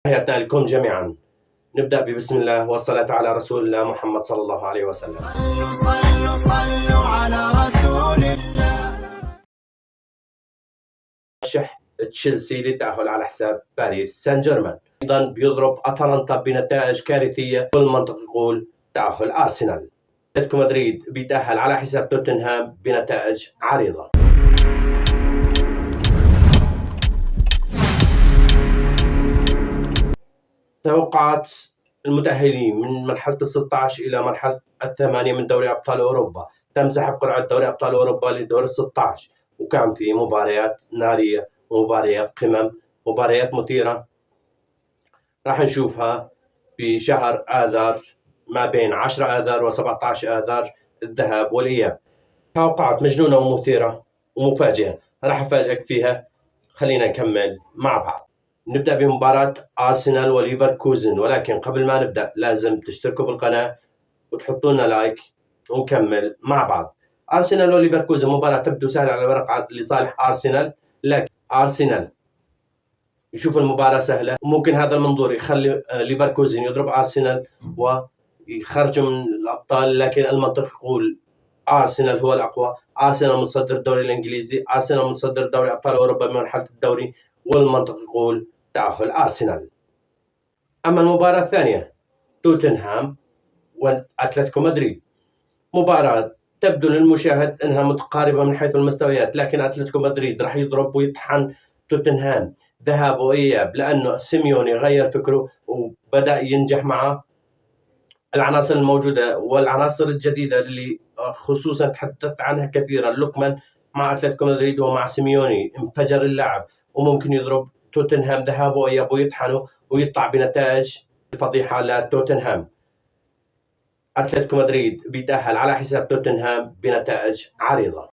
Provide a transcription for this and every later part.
تحياتنا لكم جميعا. نبدأ بسم الله والصلاة على رسول الله محمد صلى الله عليه وسلم. صلوا على رسول الله. رشح تشيلسي للتأهل على حساب باريس سان جيرمان. أيضا بيضرب أتلانتا بنتائج كارثية، كل منطق يقول تأهل أرسنال. أتلتيكو مدريد بيتأهل على حساب توتنهام بنتائج عريضة. توقعات المتأهلين من مرحلة ال16 إلى مرحلة الثمانية من دوري أبطال أوروبا. تم سحب قرعة دوري أبطال أوروبا لدور ال16، وكان في مباريات نارية، مباريات قمم، مباريات مثيرة راح نشوفها بشهر آذار، ما بين 10 آذار و17 آذار، الذهاب والإياب. توقعات مجنونة ومثيرة ومفاجئة راح أفاجئك فيها. خلينا نكمل مع بعض. نبدأ بمباراة أرسنال وليفركوزن، ولكن قبل ما نبدأ لازم تشتركوا بالقناة وتحطوا لنا لايك ونكمل مع بعض. أرسنال وليفركوزن مباراة تبدو سهلة على الورق لصالح أرسنال، لكن أرسنال يشوف المباراة سهلة، وممكن هذا المنظور يخلي ليفركوزن يضرب أرسنال ويخرجوا من الأبطال، لكن المنطق يقول أرسنال هو الأقوى. أرسنال متصدر الدوري الإنجليزي، أرسنال متصدر دوري أبطال أوروبا بمرحلة الدوري، والمنطق يقول تأهل أرسنال. أما المباراة الثانية توتنهام وأتلتيكو مدريد، مباراة تبدو للمشاهد أنها متقاربة من حيث المستويات، لكن أتلتيكو مدريد راح يضرب ويطحن توتنهام ذهاب وإياب، لأنه سيميوني غير فكره وبدأ ينجح مع العناصر الموجودة والعناصر الجديدة اللي خصوصا تحدثت عنها كثيرا. لوكمان مع أتلتيكو مدريد ومع سيميوني انفجر اللاعب، وممكن يضرب توتنهام ذهاب وإياب ويطحنه ويطلع بنتائج فضيحة لتوتنهام. أتلتيكو مدريد بيتأهل على حساب توتنهام بنتائج عريضة.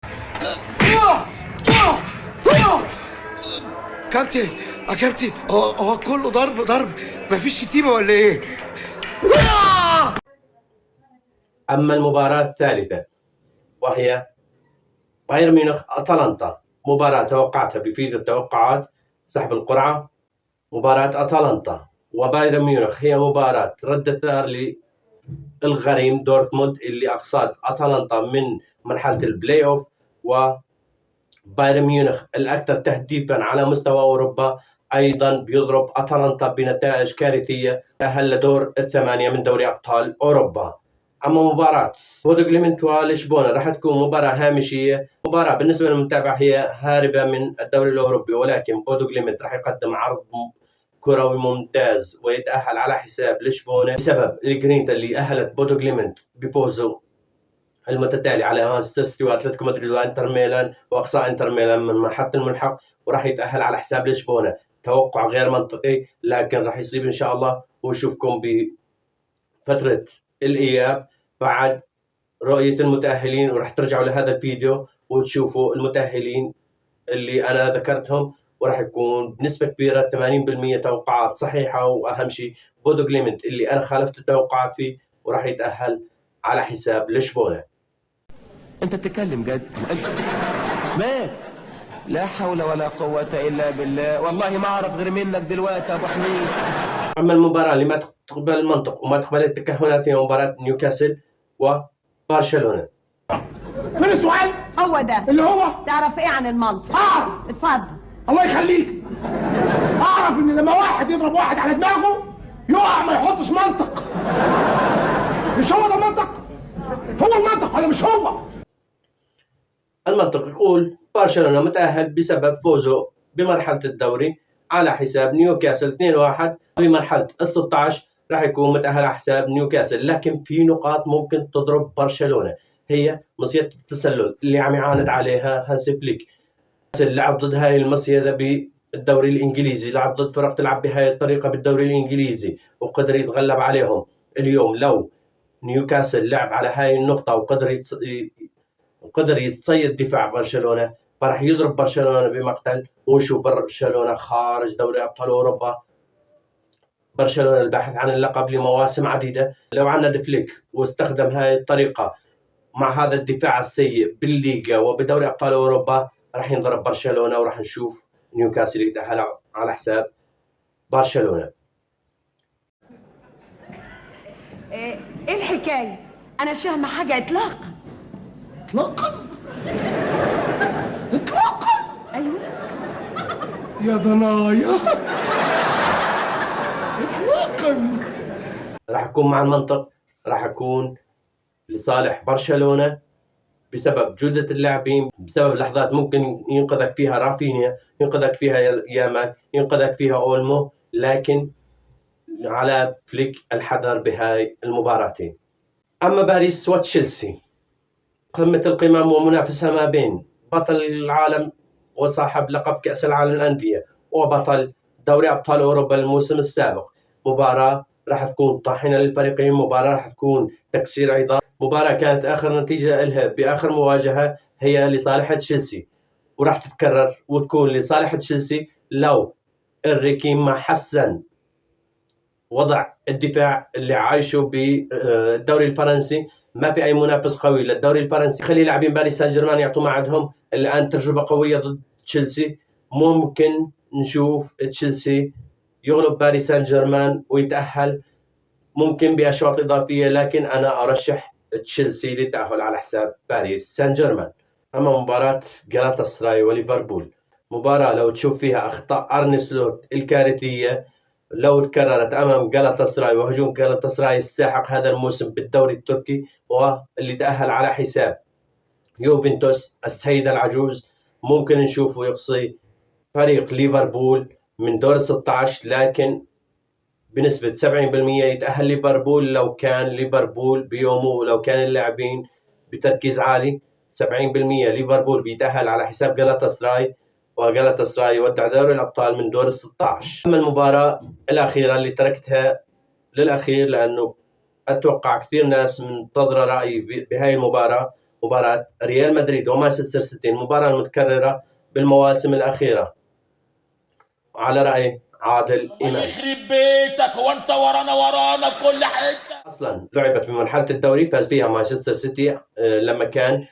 كابتن هو كله ضرب مفيش شتيمة ولا ايه؟ أما المباراة الثالثة وهي بايرن ميونخ أتلانتا، مباراة توقعتها بفيديو التوقعات سحب القرعة. مباراة أتلانتا وبايرن ميونخ هي مباراة رد الثار للغريم دورتموند اللي أقصاد أتلانتا من مرحلة البلاي أوف، وبايرن ميونخ الأكثر تهديفا على مستوى أوروبا أيضا بيضرب أتلانتا بنتائج كارثية، تأهل لدور الثمانية من دوري أبطال أوروبا. أما مباراة بودو جليمنت ولشبونة راح تكون مباراة هامشية، مباراة بالنسبة للمتابع هي هاربة من الدوري الأوروبي، ولكن بودو جليمنت راح يقدم عرض كروي ممتاز ويتأهل على حساب لشبونة بسبب الجرينتا اللي أهلت بودو جليمنت بفوزه المتتالي على مانشستر سيتي وأتلتيكو مدريد وإنتر ميلان وأقصى إنتر ميلان من مرحلة الملحق، وراح يتأهل على حساب لشبونة. توقع غير منطقي لكن راح يصيب إن شاء الله، ونشوفكم بفترة الإياب بعد رؤية المتأهلين، وراح ترجعوا لهذا الفيديو وتشوفوا المتأهلين اللي أنا ذكرتهم، وراح يكون بنسبة كبيرة 80% توقعات صحيحة. وأهم شيء بودو جليمنت اللي أنا خالفت التوقعات فيه وراح يتأهل على حساب لشبونة. أنت بتتكلم جد؟ مات؟ لا حول ولا قوة إلا بالله، والله ما أعرف غير منك دلوقتي يا أبو حميد. أما المباراة اللي ما تقبل المنطق وما تقبل التكهنات هي مباراة نيوكاسل وبرشلونة. فين السؤال؟ هو ده اللي هو تعرف ايه عن المنطق؟ اعرف. اتفضل. الله يخليك. اعرف ان لما واحد يضرب واحد على دماغه يقع ما يحطش منطق. مش هو ده المنطق؟ هو المنطق ولا مش هو؟ المنطق يقول برشلونة متأهل بسبب فوزه بمرحلة الدوري على حساب نيوكاسل 2-1. بمرحلة ال16 راح يكون متأهل على حساب نيوكاسل، لكن في نقاط ممكن تضرب برشلونة، هي مصيدة التسلل اللي عم يعاند عليها هانسي فليك. لعب ضد هاي المصيدة بالدوري الإنجليزي، لعب ضد فرق تلعب بهاي الطريقة بالدوري الإنجليزي وقدر يتغلب عليهم. اليوم لو نيوكاسل لعب على هاي النقطة وقدر يتصيد دفاع برشلونة، فراح يضرب برشلونة بمقتل، ونشوف برشلونة خارج دوري أبطال أوروبا. برشلونة الباحث عن اللقب لمواسم عديدة، لو عند فليك واستخدم هاي الطريقة مع هذا الدفاع السيء بالليغا وبدوري أبطال أوروبا، راح ينضرب برشلونة وراح نشوف نيوكاسل يتأهل على حساب برشلونة. ايه الحكايه؟ انا مش فاهمه حاجه اطلاقا. اطلاقا اطلاقا. ايوه. يا ضنايا اطلاقا. راح أكون مع المنطق، راح أكون لصالح برشلونة بسبب جودة اللاعبين، بسبب لحظات ممكن ينقذك فيها رافينيا، ينقذك فيها يامال، ينقذك فيها أولمو، لكن على فليك الحذر بهاي المباراتين. أما باريس وتشيلسي، قمة القمم ومنافسة ما بين بطل العالم وصاحب لقب كأس العالم للأندية وبطل دوري أبطال أوروبا الموسم السابق. مباراة راح تكون طاحنة للفريقين، مباراة راح تكون تكسير عظام، مباراة كانت آخر نتيجة لها بآخر مواجهة هي لصالح تشيلسي، وراح تتكرر وتكون لصالح تشيلسي لو إنريكي ما حسن وضع الدفاع اللي عايشه بالدوري الفرنسي. ما في اي منافس قوي للدوري الفرنسي خلي لاعبين باريس سان جيرمان يعطوا ما عندهم. الان تجربه قويه ضد تشيلسي، ممكن نشوف تشيلسي يغلب باريس سان جيرمان ويتاهل، ممكن باشواط اضافيه، لكن انا ارشح تشيلسي للتاهل على حساب باريس سان جيرمان. اما مباراه جالاتا سراي وليفربول، مباراه لو تشوف فيها اخطاء ارني سلوت الكارثيه لو تكررت امام جالاتا سراي وهجوم جالاتا سراي الساحق هذا الموسم بالدوري التركي، واللي تاهل على حساب يوفنتوس السيدة العجوز، ممكن نشوفه يقصي فريق ليفربول من دور 16، لكن بنسبة 70% يتأهل ليفربول لو كان ليفربول بيومه ولو كان اللاعبين بتركيز عالي. 70% ليفربول بيتأهل على حساب جالاتا سراي، وجالاتا سراي يودع دوري الأبطال من دور 16. أما المباراة الأخيرة اللي تركتها للأخير لأنه أتوقع كثير ناس منتظرة رأيي بهاي المباراة، مباراة ريال مدريد ومانشستر سيتي، المباراة المتكررة بالمواسم الأخيرة على رأي عادل إمام. يخرب بيتك وانت ورانا في كل حته. اصلا لعبت بمرحله الدوري فاز فيها مانشستر سيتي لما كان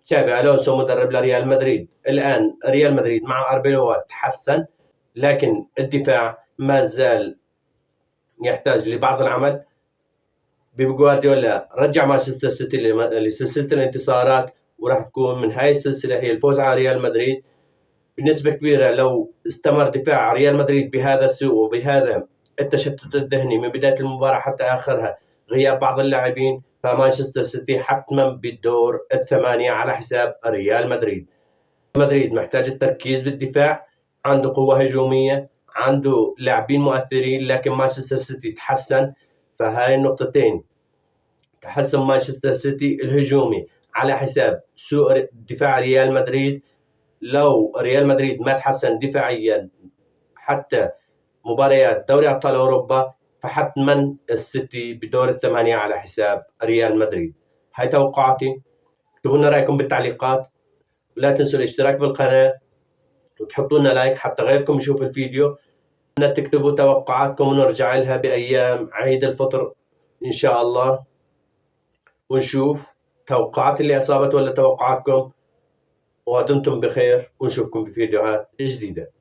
تشابي الونسو مدرب لريال مدريد. الان ريال مدريد مع اربيلوات تحسن، لكن الدفاع ما زال يحتاج لبعض العمل. بيب جوارديولا رجع مانشستر سيتي لسلسله الانتصارات، وراح تكون من هاي السلسله هي الفوز على ريال مدريد بنسبة كبيرة. لو استمر دفاع ريال مدريد بهذا السوء وبهذا التشتت الذهني من بداية المباراة حتى آخرها، غياب بعض اللاعبين، فمانشستر سيتي حتما بالدور الثمانية على حساب ريال مدريد. مدريد محتاج التركيز بالدفاع، عنده قوة هجومية، عنده لاعبين مؤثرين، لكن مانشستر سيتي تحسن. فهاي النقطتين، تحسن مانشستر سيتي الهجومي على حساب سوء دفاع ريال مدريد. لو ريال مدريد ما تحسن دفاعيا حتى مباريات دوري أبطال أوروبا، فحتما السيتي بدور الثمانية على حساب ريال مدريد. هاي توقعاتي، اكتبوا لنا رأيكم بالتعليقات، ولا تنسوا الاشتراك بالقناة وتحطوا لنا لايك حتى غيركم يشوف الفيديو. تكتبوا توقعاتكم ونرجع لها بأيام عيد الفطر إن شاء الله، ونشوف توقعات اللي أصابت ولا توقعاتكم. ودمتم بخير، ونشوفكم في فيديوهات جديدة.